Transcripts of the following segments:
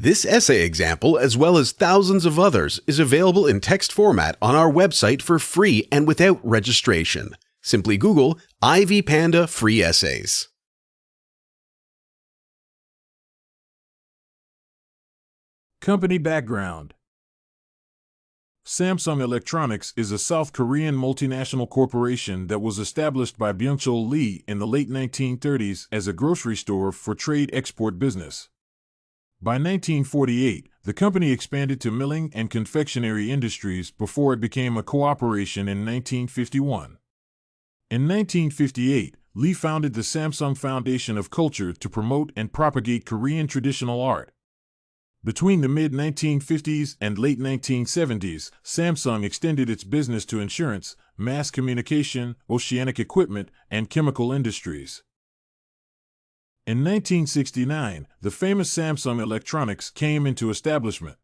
This essay example, as well as thousands of others, is available in text format on our website for free and without registration. Simply Google Ivy Panda Free Essays. Company background. Samsung Electronics is a South Korean multinational corporation that was established by Byung-chul Lee in the late 1930s as a grocery store for trade export business. By 1948, the company expanded to milling and confectionery industries before it became a corporation in 1951. In 1958, Lee founded the Samsung Foundation of Culture to promote and propagate Korean traditional art. Between the mid-1950s and late 1970s, Samsung extended its business to insurance, mass communication, oceanic equipment, and chemical industries. In 1969, the famous Samsung Electronics came into establishment.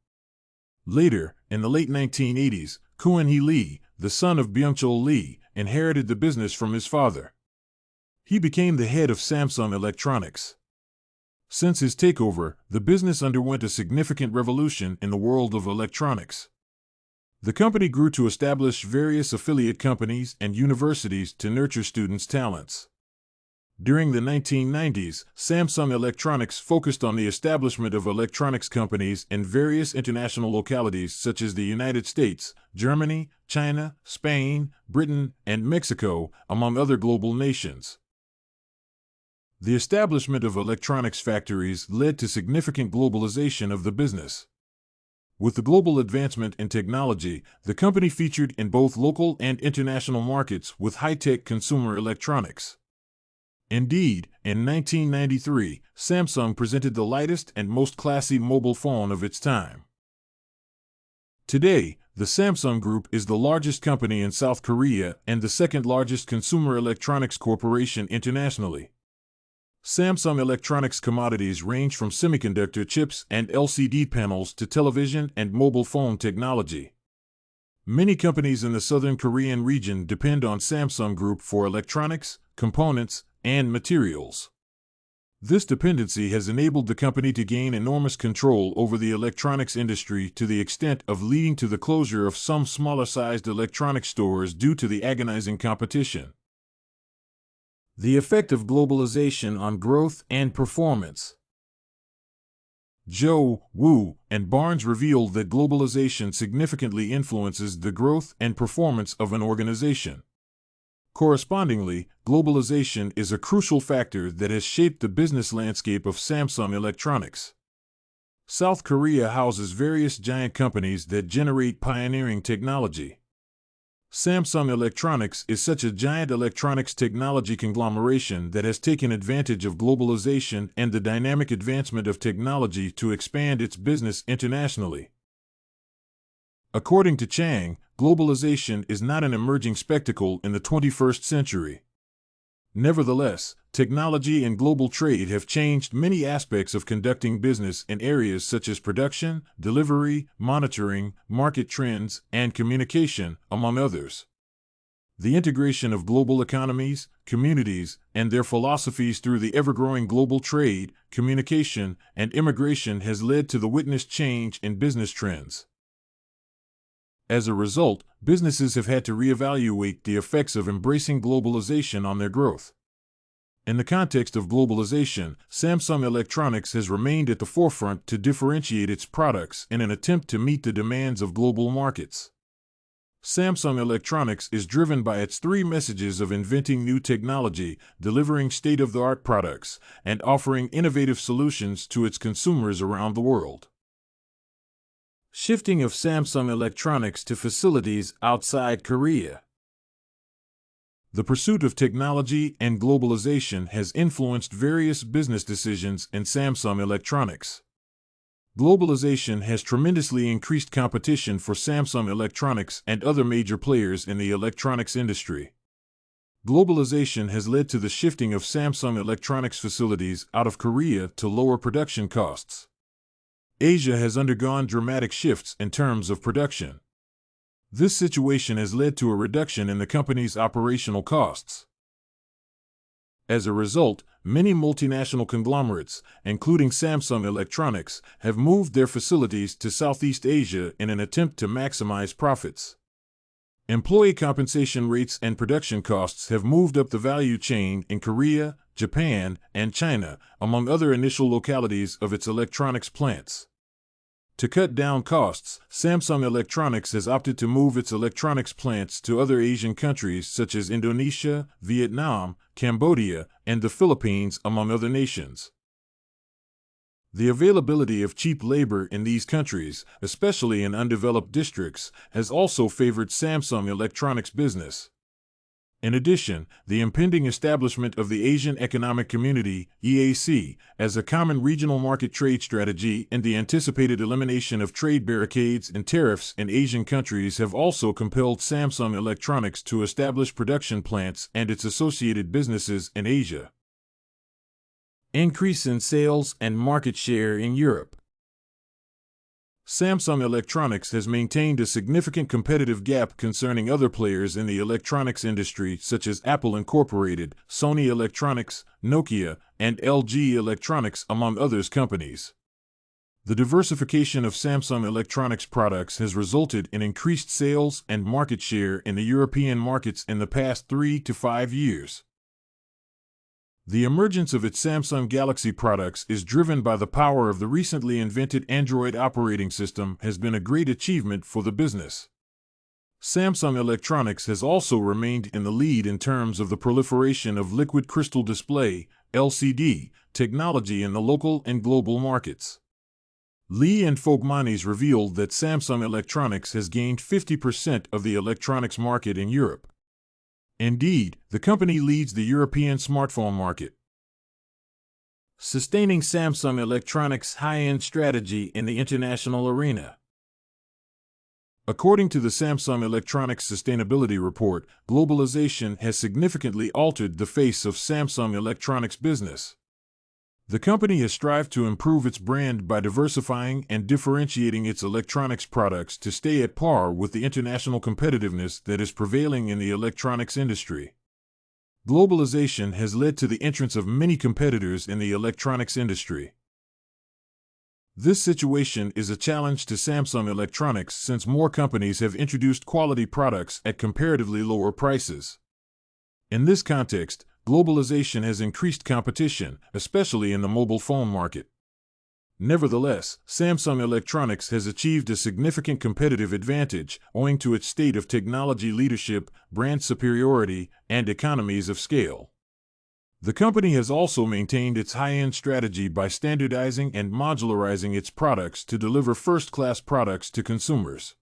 Later, in the late 1980s, Kwon-hee Lee, the son of Byung-chul Lee, inherited the business from his father. He became the head of Samsung Electronics. Since his takeover, the business underwent a significant revolution in the world of electronics. The company grew to establish various affiliate companies and universities to nurture students' talents. During the 1990s, Samsung Electronics focused on the establishment of electronics companies in various international localities such as the United States, Germany, China, Spain, Britain, and Mexico, among other global nations. The establishment of electronics factories led to significant globalization of the business. With the global advancement in technology, the company featured in both local and international markets with high-tech consumer electronics. Indeed, in 1993, Samsung presented the lightest and most classy mobile phone of its time. Today, the Samsung Group is the largest company in South Korea and the second largest consumer electronics corporation internationally. Samsung Electronics commodities range from semiconductor chips and LCD panels to television and mobile phone technology. Many companies in the Southern Korean region depend on Samsung Group for electronics, components, and materials. This dependency has enabled the company to gain enormous control over the electronics industry to the extent of leading to the closure of some smaller-sized electronics stores due to the agonizing competition. The effect of globalization on growth and performance. Zhou, Wu, and Barnes revealed that globalization significantly influences the growth and performance of an organization. Correspondingly, globalization is a crucial factor that has shaped the business landscape of Samsung Electronics. South Korea houses various giant companies that generate pioneering technology. Samsung Electronics is such a giant electronics technology conglomeration that has taken advantage of globalization and the dynamic advancement of technology to expand its business internationally. According to Chang, globalization is not an emerging spectacle in the 21st century. Nevertheless, technology and global trade have changed many aspects of conducting business in areas such as production, delivery, monitoring, market trends, and communication, among others. The integration of global economies, communities, and their philosophies through the ever-growing global trade, communication, and immigration has led to the witnessed change in business trends. As a result, businesses have had to reevaluate the effects of embracing globalization on their growth. In the context of globalization, Samsung Electronics has remained at the forefront to differentiate its products in an attempt to meet the demands of global markets. Samsung Electronics is driven by its three messages of inventing new technology, delivering state-of-the-art products, and offering innovative solutions to its consumers around the world. Shifting of Samsung Electronics to facilities outside Korea. The pursuit of technology and globalization has influenced various business decisions in Samsung Electronics. Globalization has tremendously increased competition for Samsung Electronics and other major players in the electronics industry. Globalization has led to the shifting of Samsung Electronics facilities out of Korea to lower production costs. Asia has undergone dramatic shifts in terms of production. This situation has led to a reduction in the company's operational costs. As a result, many multinational conglomerates, including Samsung Electronics, have moved their facilities to Southeast Asia in an attempt to maximize profits. Employee compensation rates and production costs have moved up the value chain in Korea, Japan, and China, among other initial localities of its electronics plants. To cut down costs, Samsung Electronics has opted to move its electronics plants to other Asian countries such as Indonesia, Vietnam, Cambodia, and the Philippines, among other nations. The availability of cheap labor in these countries, especially in undeveloped districts, has also favored Samsung Electronics' business. In addition, the impending establishment of the Asian Economic Community (EAC) as a common regional market trade strategy and the anticipated elimination of trade barricades and tariffs in Asian countries have also compelled Samsung Electronics to establish production plants and its associated businesses in Asia. Increase in sales and market share in Europe. Samsung Electronics has maintained a significant competitive gap concerning other players in the electronics industry such as Apple Incorporated, Sony Electronics, Nokia, and LG Electronics, among others companies. The diversification of Samsung Electronics products has resulted in increased sales and market share in the European markets in the past 3 to 5 years. The emergence of its Samsung Galaxy products is driven by the power of the recently invented Android operating system has been a great achievement for the business. Samsung Electronics has also remained in the lead in terms of the proliferation of liquid crystal display (LCD) technology in the local and global markets. Lee and Fogmanis revealed that Samsung Electronics has gained 50% of the electronics market in Europe. Indeed, the company leads the European smartphone market. Sustaining Samsung Electronics' high-end strategy in the international arena. According to the Samsung Electronics Sustainability Report, globalization has significantly altered the face of Samsung Electronics' business. The company has strived to improve its brand by diversifying and differentiating its electronics products to stay at par with the international competitiveness that is prevailing in the electronics industry. Globalization has led to the entrance of many competitors in the electronics industry. This situation is a challenge to Samsung Electronics since more companies have introduced quality products at comparatively lower prices. In this context, globalization has increased competition, especially in the mobile phone market. Nevertheless, Samsung Electronics has achieved a significant competitive advantage owing to its state of technology leadership, brand superiority, and economies of scale. The company has also maintained its high-end strategy by standardizing and modularizing its products to deliver first-class products to consumers.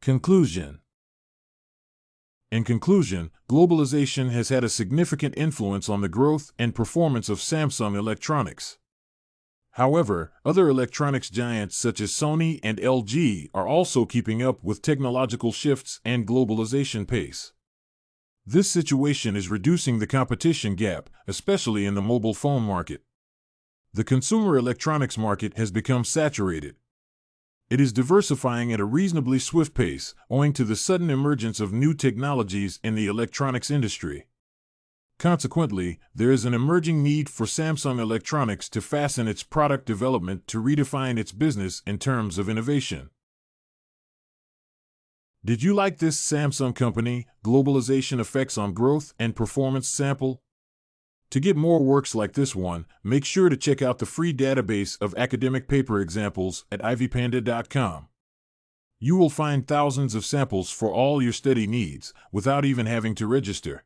Conclusion. In conclusion, globalization has had a significant influence on the growth and performance of Samsung Electronics. However, other electronics giants such as Sony and LG are also keeping up with technological shifts and globalization pace. This situation is reducing the competition gap, especially in the mobile phone market. The consumer electronics market has become saturated. It is diversifying at a reasonably swift pace, owing to the sudden emergence of new technologies in the electronics industry. Consequently, there is an emerging need for Samsung Electronics to fasten its product development to redefine its business in terms of innovation. Did you like this Samsung company, Globalization Effects on Growth and Performance sample? To get more works like this one, make sure to check out the free database of academic paper examples at ivypanda.com. You will find thousands of samples for all your study needs without even having to register.